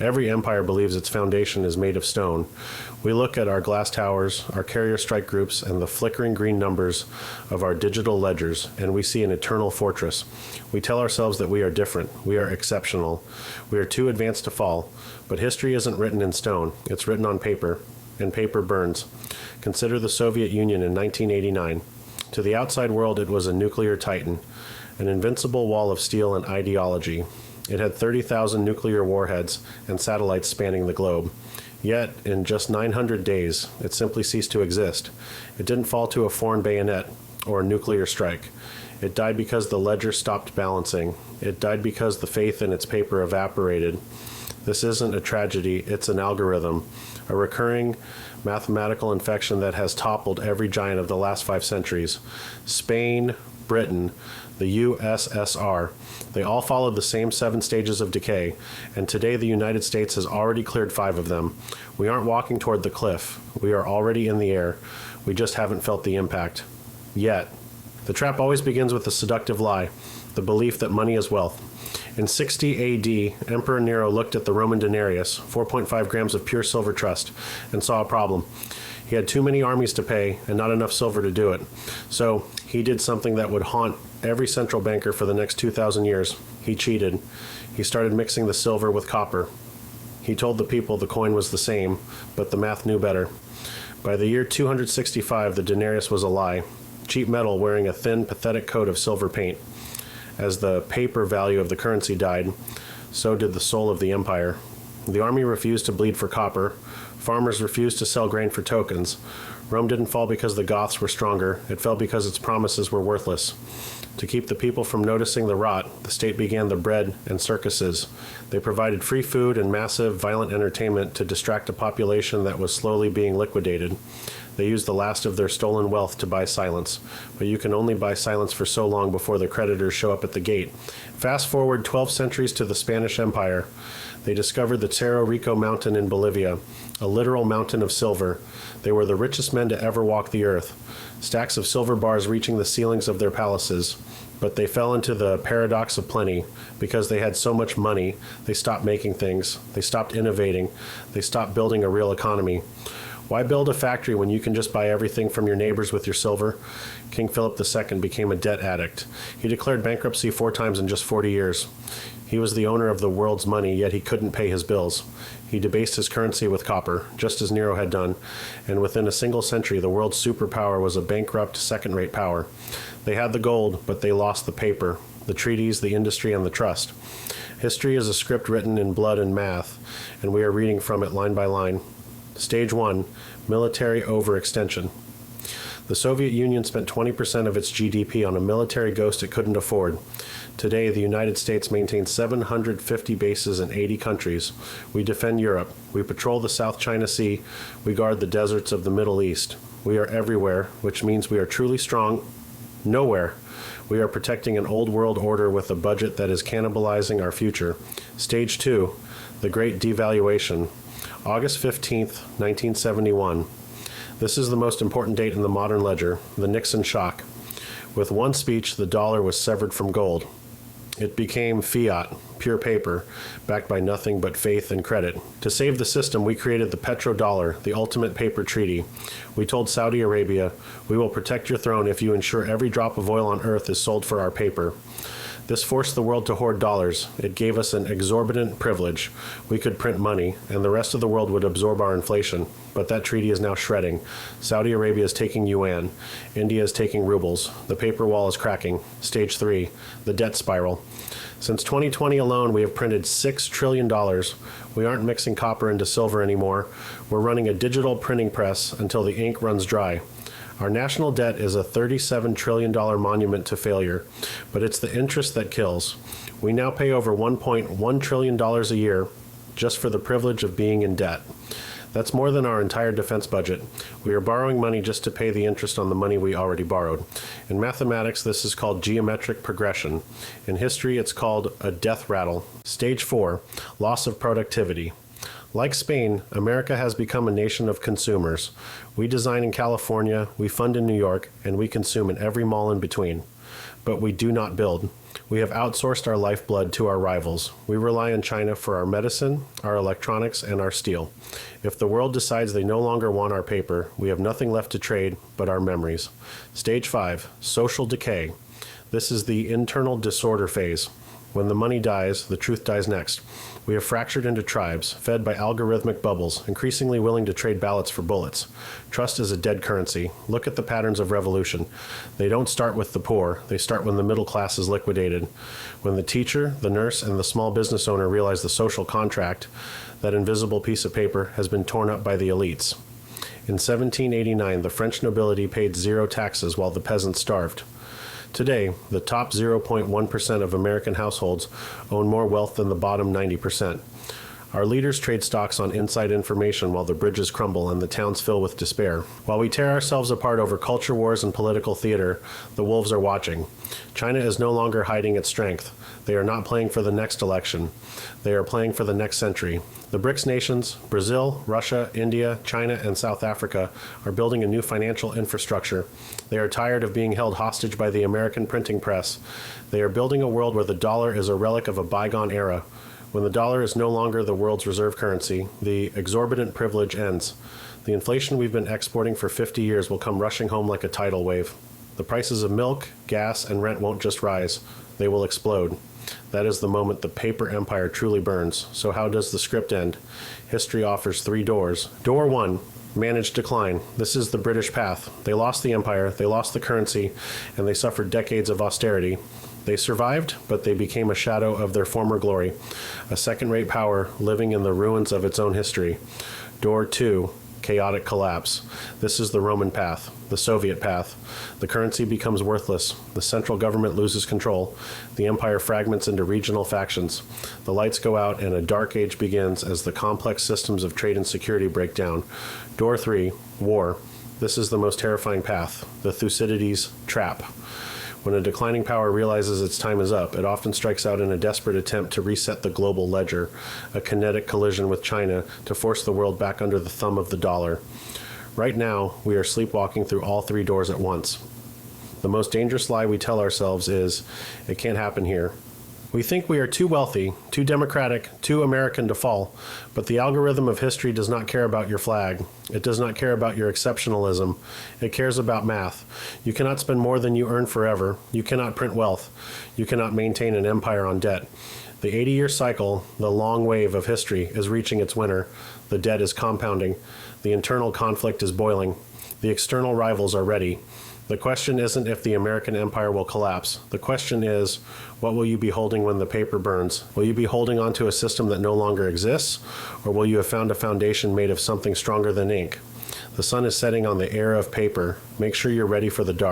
Every empire believes its foundation is made of stone. We look at our glass towers, our carrier strike groups, and the flickering green numbers of our digital ledgers, and we see an eternal fortress. We tell ourselves that we are different, we are exceptional, we are too advanced to fall, but history isn't written in stone, it's written on paper, and paper burns. Consider the Soviet Union in 1989. To the outside world, it was a nuclear titan, an invincible wall of steel and ideology. It had 30,000 nuclear warheads and satellites spanning the globe. Yet, in just 900 days, it simply ceased to exist. It didn't fall to a foreign bayonet or a nuclear strike. It died because the ledger stopped balancing. It died because the faith in its paper evaporated. This isn't a tragedy, it's an algorithm, a recurring mathematical infection that has toppled every giant of the last 5 centuries. Spain, Britain, the USSR, they all followed the same 7 stages of decay, and today the United States has already cleared 5 of them. We aren't walking toward the cliff. We are already in the air. We just haven't felt the impact. Yet. The trap always begins with a seductive lie, the belief that money is wealth. In 60 AD, Emperor Nero looked at the Roman denarius, 4.5 grams of pure silver trust, and saw a problem. He had too many armies to pay and not enough silver to do it. So he did something that would haunt every central banker for the next 2,000 years. He cheated. He started mixing the silver with copper. He told the people the coin was the same, but the math knew better. By the year 265, the denarius was a lie. Cheap metal wearing a thin, pathetic coat of silver paint. As the paper value of the currency died, so did the soul of the empire. The army refused to bleed for copper. Farmers refused to sell grain for tokens. Rome didn't fall because the Goths were stronger. It fell because its promises were worthless. To keep the people from noticing the rot, the state began the bread and circuses. They provided free food and massive, violent entertainment to distract a population that was slowly being liquidated. They used the last of their stolen wealth to buy silence, but you can only buy silence for so long before the creditors show up at the gate. Fast forward 12 centuries to the Spanish Empire. They discovered the Cerro Rico mountain in Bolivia, a literal mountain of silver. They were the richest men to ever walk the earth, stacks of silver bars reaching the ceilings of their palaces. But they fell into the paradox of plenty. Because they had so much money, they stopped making things, they stopped innovating, they stopped building a real economy. Why build a factory when you can just buy everything from your neighbors with your silver? King Philip II became a debt addict. He declared bankruptcy 4 times in just 40 years. He was the owner of the world's money, yet he couldn't pay his bills. He debased his currency with copper, just as Nero had done, and within a single century, the world's superpower was a bankrupt, second-rate power. They had the gold, but they lost the paper, the treaties, the industry, and the trust. History is a script written in blood and math, and we are reading from it line by line. Stage 1, military overextension. The Soviet Union spent 20% of its GDP on a military ghost it couldn't afford. Today, the United States maintains 750 bases in 80 countries. We defend Europe. We patrol the South China Sea. We guard the deserts of the Middle East. We are everywhere, which means we are truly strong nowhere. We are protecting an old world order with a budget that is cannibalizing our future. Stage 2, the Great Devaluation. August 15th, 1971. This is the most important date in the modern ledger, the Nixon shock. With one speech, the dollar was severed from gold. It became fiat, pure paper, backed by nothing but faith and credit. To save the system, we created the Petrodollar, the ultimate paper treaty. We told Saudi Arabia, we will protect your throne if you ensure every drop of oil on earth is sold for our paper. This forced the world to hoard dollars. It gave us an exorbitant privilege. We could print money, and the rest of the world would absorb our inflation. But that treaty is now shredding. Saudi Arabia is taking yuan. India is taking rubles. The paper wall is cracking. Stage 3, the debt spiral. Since 2020 alone, we have printed $6 trillion. We aren't mixing copper into silver anymore. We're running a digital printing press until the ink runs dry. Our national debt is a $37 trillion monument to failure, but it's the interest that kills. We now pay over $1.1 trillion a year just for the privilege of being in debt. That's more than our entire defense budget. We are borrowing money just to pay the interest on the money we already borrowed. In mathematics, this is called geometric progression. In history, it's called a death rattle. Stage 4, loss of productivity. Like Spain, America has become a nation of consumers. We design in California, we fund in New York, and we consume in every mall in between. But we do not build. We have outsourced our lifeblood to our rivals. We rely on China for our medicine, our electronics, and our steel. If the world decides they no longer want our paper, we have nothing left to trade but our memories. Stage 5, social decay. This is the internal disorder phase. When the money dies, the truth dies next. We have fractured into tribes, fed by algorithmic bubbles, increasingly willing to trade ballots for bullets. Trust is a dead currency. Look at the patterns of revolution. They don't start with the poor. They start when the middle class is liquidated. When the teacher, the nurse, and the small business owner realize the social contract, that invisible piece of paper, has been torn up by the elites. In 1789, the French nobility paid 0 taxes while the peasants starved. Today, the top 0.1% of American households own more wealth than the bottom 90%. Our leaders trade stocks on inside information while the bridges crumble and the towns fill with despair. While we tear ourselves apart over culture wars and political theater, the wolves are watching. China is no longer hiding its strength. They are not playing for the next election. They are playing for the next century. The BRICS nations, Brazil, Russia, India, China, and South Africa, are building a new financial infrastructure. They are tired of being held hostage by the American printing press. They are building a world where the dollar is a relic of a bygone era. When the dollar is no longer the world's reserve currency, the exorbitant privilege ends. The inflation we've been exporting for 50 years will come rushing home like a tidal wave. The prices of milk, gas, and rent won't just rise. They will explode. That is the moment the paper empire truly burns. So how does the script end? History offers 3 doors. Door 1, managed decline. This is the British path. They lost the empire, they lost the currency, and they suffered decades of austerity. They survived, but they became a shadow of their former glory, a second-rate power living in the ruins of its own history. Door 2, chaotic collapse. This is the Roman path, the Soviet path. The currency becomes worthless. The central government loses control. The empire fragments into regional factions. The lights go out and a dark age begins as the complex systems of trade and security break down. Door 3, war. This is the most terrifying path, the Thucydides trap. When a declining power realizes its time is up, it often strikes out in a desperate attempt to reset the global ledger, a kinetic collision with China to force the world back under the thumb of the dollar. Right now, we are sleepwalking through all 3 doors at once. The most dangerous lie we tell ourselves is, it can't happen here. We think we are too wealthy, too democratic, too American to fall, but the algorithm of history does not care about your flag. It does not care about your exceptionalism. It cares about math. You cannot spend more than you earn forever. You cannot print wealth. You cannot maintain an empire on debt. The 80-year cycle, the long wave of history, is reaching its winter. The debt is compounding. The internal conflict is boiling. The external rivals are ready. The question isn't if the American empire will collapse. The question is, what will you be holding when the paper burns? Will you be holding on to a system that no longer exists? Or will you have found a foundation made of something stronger than ink? The sun is setting on the era of paper. Make sure you're ready for the dark.